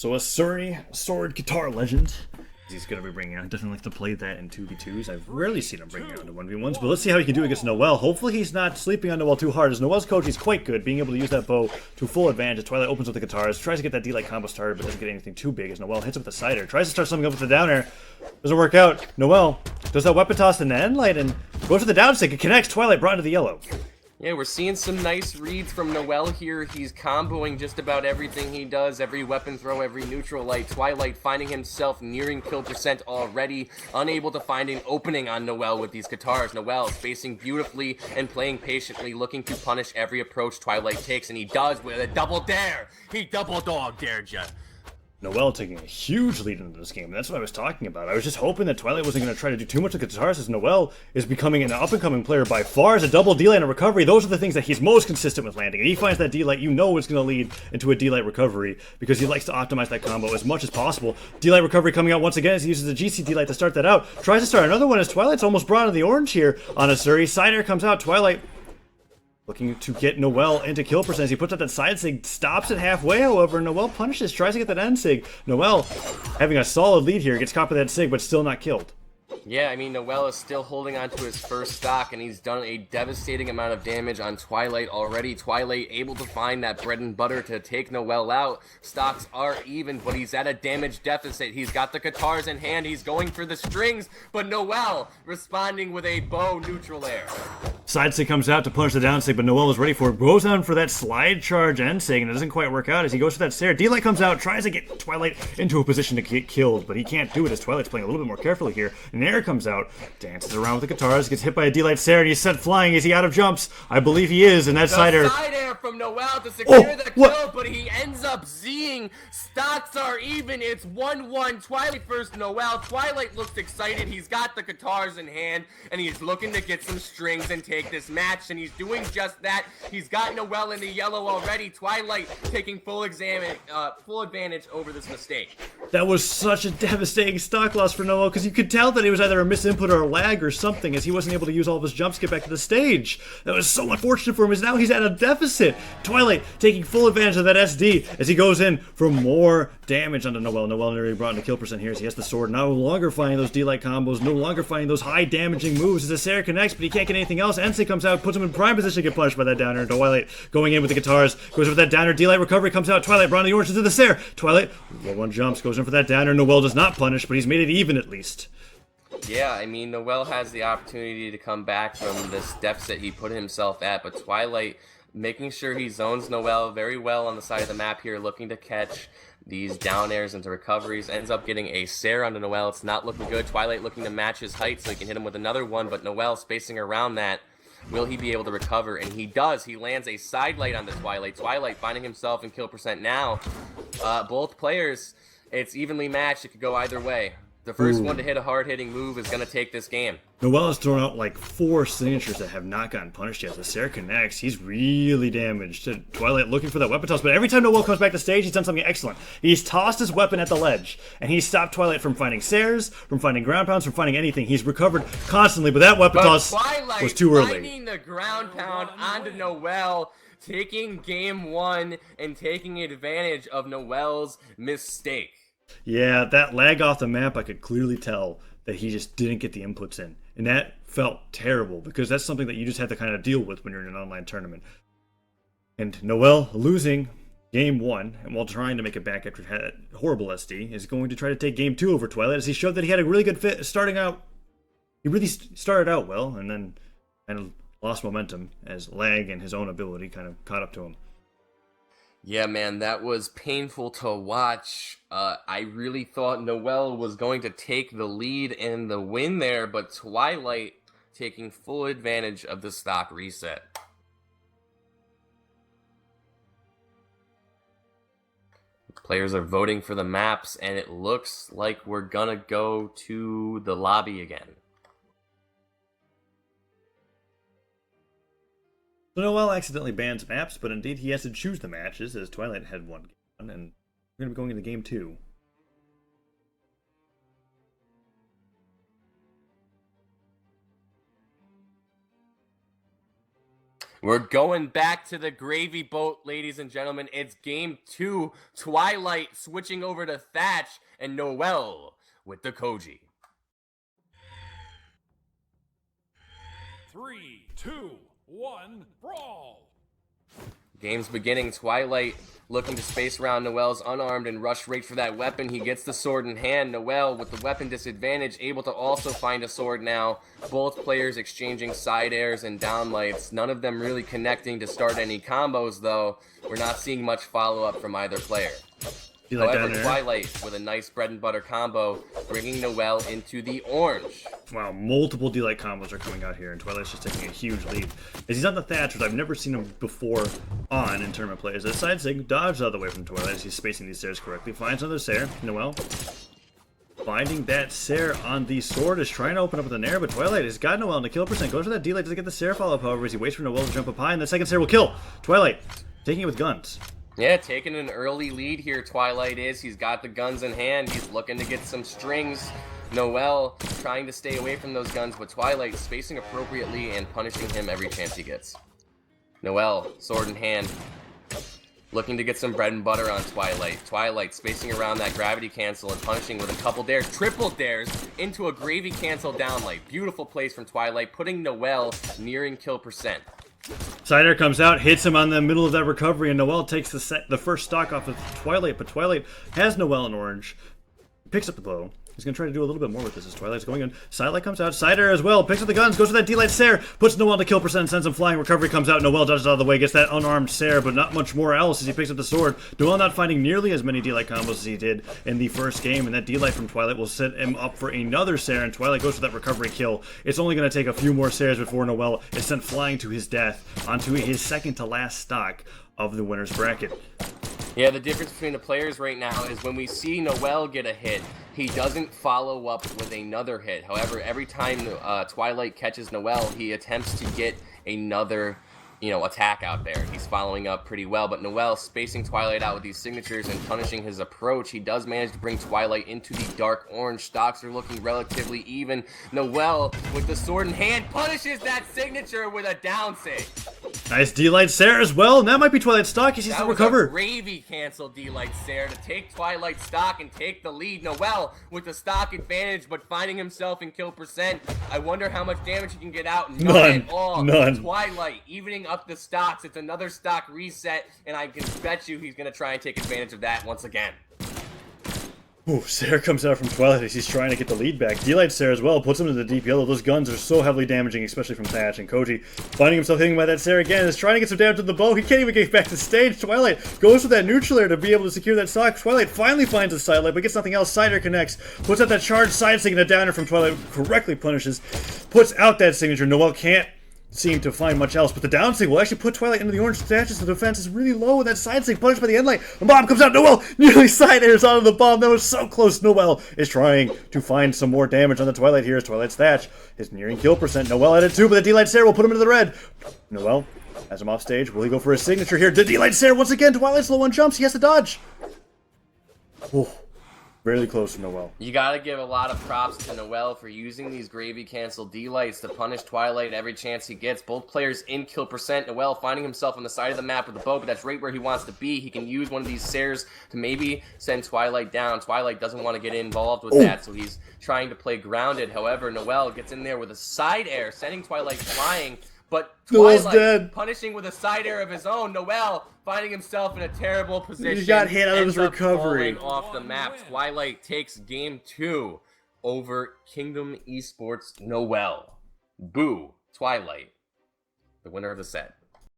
So Asuri, sword guitar legend. He's going to be bringing out. Definitely like to play that in 2v2s. I've rarely seen him bring it out to 1v1s, but let's see how he can do against noeL. Hopefully he's not sleeping on noeL too hard, as noeL's Koji is quite good, being able to use that bow to full advantage. As Twilight opens with the guitars, tries to get that D-Light combo started, but doesn't get anything too big, as noeL hits it with the cider. Tries to start something up with the down air. Doesn't work out. noeL does that weapon toss in the end light and goes for the down stick. It connects. Twilight brought into the yellow. Yeah, we're seeing some nice reads from noeL here. He's comboing just about everything he does, every weapon throw, every neutral light. Twilight finding himself nearing kill percent already, unable to find an opening on noeL with these guitars. noeL spacing beautifully and playing patiently, looking to punish every approach Twilight takes, and he does with a double dare. He double dog dared ya. noeL taking a huge lead into this game. That's what I was talking about. I was just hoping that Twilight wasn't going to try to do too much with the guitars, as noeL is becoming an up-and-coming player by far. As a double D-Light and a recovery, those are the things that he's most consistent with landing. And he finds that D-Light, you know it's going to lead into a D-Light recovery, because he likes to optimize that combo as much as possible. D-Light recovery coming out once again as he uses the GC D-Light to start that out. Tries to start another one as Twilight's almost brought in the orange here on Asuri. Side air comes out. Twilight looking to get noeL into kill percent. He puts up that side sig, stops it halfway, however. noeL punishes, tries to get that end sig. noeL having a solid lead here, gets caught by that sig, but still not killed. Yeah, I mean, noeL is still holding on to his first stock, and he's done a devastating amount of damage on Twilight already. Twilight able to find that bread and butter to take noeL out. Stocks are even, but he's at a damage deficit. He's got the guitars in hand. He's going for the strings, but noeL responding with a bow neutral air. Side sig comes out to punish the down sig, but noeL is ready for it. Goes down for that slide charge end sig, and it doesn't quite work out as he goes for that stare. D-Light comes out, tries to get Twilight into a position to get killed, but he can't do it as Twilight's playing a little bit more carefully here. Nair comes out, dances around with the guitars, gets hit by a D-Light stare, and he's sent flying. Is he out of jumps? I believe he is, and that side air From noeL to secure the kill, but he ends up Zing. Stocks are even. It's 1-1. Twilight first noeL. Twilight looks excited. He's got the guitars in hand, and he's looking to get some strings and take this match, and he's doing just that. He's got noeL in the yellow already. Twilight taking full advantage over this mistake. That was such a devastating stock loss for noeL, because you could tell that it was either a misinput or a lag or something, as he wasn't able to use all of his jumps to get back to the stage. That was so unfortunate for him, as now he's at a deficit. Twilight taking full advantage of that SD as he goes in for more damage onto noeL. noeL nearly brought into kill percent here as he has the sword, no longer finding those D-Light combos, no longer finding those high damaging moves as the Sarah connects, but he can't get anything else. Ensei comes out, puts him in prime position to get punished by that downer. Twilight going in with the guitars, goes for that downer. D-Light recovery comes out. Twilight brought in the orange into the Sarah. Twilight, low one jumps, goes in for that downer. noeL does not punish, but he's made it even at least. Yeah, I mean, noeL has the opportunity to come back from this deficit he put himself at, but Twilight making sure he zones noeL very well on the side of the map here, looking to catch these down airs into recoveries, ends up getting a Sarah onto noeL. It's not looking good. Twilight looking to match his height so he can hit him with another one, but noeL spacing around that. Will he be able to recover? And he does. He lands a side light on the Twilight. Twilight finding himself in kill percent now. Both players, it's evenly matched. It could go either way. The first one to hit a hard-hitting move is going to take this game. noeL has thrown out like 4 signatures that have not gotten punished yet. The Sarah connects. He's really damaged. Twilight looking for that weapon toss, but every time noeL comes back to stage, he's done something excellent. He's tossed his weapon at the ledge, and he's stopped Twilight from finding Sares, from finding ground pounds, from finding anything. He's recovered constantly, but that weapon toss was too early. Finding the ground pound onto noeL, taking game 1 and taking advantage of noeL's mistake. Yeah, that lag off the map, I could clearly tell that he just didn't get the inputs in. And that felt terrible, because that's something that you just have to kind of deal with when you're in an online tournament. And noeL losing game 1, and while trying to make it back after had horrible SD, is going to try to take game 2 over Twilight, as he showed that he had a really good fit starting out. He really started out well, and then kind of lost momentum as lag and his own ability kind of caught up to him. Yeah, man, that was painful to watch. I really thought noeL was going to take the lead and the win there, but Twilight taking full advantage of the stock reset. Players are voting for the maps, and it looks like we're gonna go to the lobby again. So noeL accidentally bans maps, but indeed he has to choose the matches, as Twilight had one game, and we're going to be going into game 2. We're going back to the gravy boat, ladies and gentlemen. It's game 2. Twilight switching over to Thatch and noeL with the Koji. 3, 2, 1, brawl! Game's beginning. Twilight looking to space around noeL's unarmed and rush right for that weapon. He gets the sword in hand. noeL with the weapon disadvantage, able to also find a sword now. Both players exchanging side airs and downlights. None of them really connecting to start any combos, though. We're not seeing much follow-up from either player. However, Twilight with a nice bread and butter combo, bringing noeL into the orange. Wow, multiple D-Light combos are coming out here, and Twilight's just taking a huge lead. As he's on the Thatch, which I've never seen him before on in tournament play, as a side sig dodges out of the way from Twilight as he's spacing these stairs correctly. Finds another stair. noeL finding that Sair on the sword, is trying to open up with an air, but Twilight has got noeL in the kill percent. Goes for that D-Light, doesn't get the Sair follow-up, however, as he waits for noeL to jump up high, and the second Sair will kill. Twilight taking it with guns. Yeah, taking an early lead here, Twilight is. He's got the guns in hand. He's looking to get some strings. noeL trying to stay away from those guns, but Twilight spacing appropriately and punishing him every chance he gets. noeL, sword in hand, looking to get some bread and butter on Twilight. Twilight spacing around that gravity cancel and punishing with a couple dares, triple dares, into a gravy cancel downlight. Beautiful plays from Twilight, putting noeL nearing kill percent. Side air comes out, hits him on the middle of that recovery, and noeL takes the first stock off of Twilight, but Twilight has noeL in orange, picks up the bow. He's going to try to do a little bit more with this as Twilight's going in. Sidelight comes out, side air as well, picks up the guns, goes for that D-Light Sair, puts noeL to kill percent, sends him flying, recovery comes out, noeL dodges out of the way, gets that unarmed Sair, but not much more else as he picks up the sword. noeL not finding nearly as many D-Light combos as he did in the first game, and that D-Light from Twilight will set him up for another Sair, and Twilight goes for that recovery kill. It's only going to take a few more Sairs before noeL is sent flying to his death onto his second to last stock of the winner's bracket. Yeah, the difference between the players right now is when we see noeL get a hit, he doesn't follow up with another hit. However, every time Twilight catches noeL, he attempts to get another, attack out there. He's following up pretty well, but noeL spacing Twilight out with these signatures and punishing his approach. He does manage to bring Twilight into the dark orange. Stocks are looking relatively even. noeL, with the sword in hand, punishes that signature with a down save. Nice D-Light Sair as well, and that might be Twilight stock as he's to recover. That was a gravy cancel D-Light Sair to take Twilight stock and take the lead. noeL with the stock advantage, but finding himself in kill percent. I wonder how much damage he can get out. None at all. None. Twilight evening up the stocks. It's another stock reset, and I can bet you he's going to try and take advantage of that once again. Ooh, Sair comes out from Twilight as he's trying to get the lead back. D-Light Sair as well puts him into the deep yellow. Those guns are so heavily damaging, especially from Thatch, and Koji finding himself hitting by that Sair again, is trying to get some damage to the bow. He can't even get back to stage. Twilight goes for that neutral air to be able to secure that stock. Twilight finally finds a sidelight, but gets nothing else. Side air connects, puts out that charged side sig, and a downer from Twilight correctly punishes, puts out that signature. noeL can't seem to find much else, but the down sig will actually put Twilight into the orange. Thatch's the defense is really low, and that side sig punished by the end light. The bomb comes out. noeL nearly side airs out of the bomb. That was so close. noeL is trying to find some more damage on the Twilight here as Twilight's Thatch is nearing kill percent. noeL at it too, but the D-Light Sair will put him into the red. noeL has him off stage. Will he go for his signature here? The D-Light Sair once again. Twilight's low on jumps. He has to dodge. Oh, really close to noeL. You gotta give a lot of props to noeL for using these gravy cancel D-Lights to punish Twilight every chance he gets. Both players in kill percent. noeL finding himself on the side of the map with the bow, but that's right where he wants to be. He can use one of these Sairs to maybe send Twilight down. Twilight doesn't want to get involved with that, so he's trying to play grounded. However, noeL gets in there with a side air, sending Twilight flying, but Twilight punishing with a side air of his own. noeL finding himself in a terrible position. He got hit out of his recovery. Off the map. Twilight takes game 2 over Kingdom Esports noeL. Boo, Twilight, the winner of the set.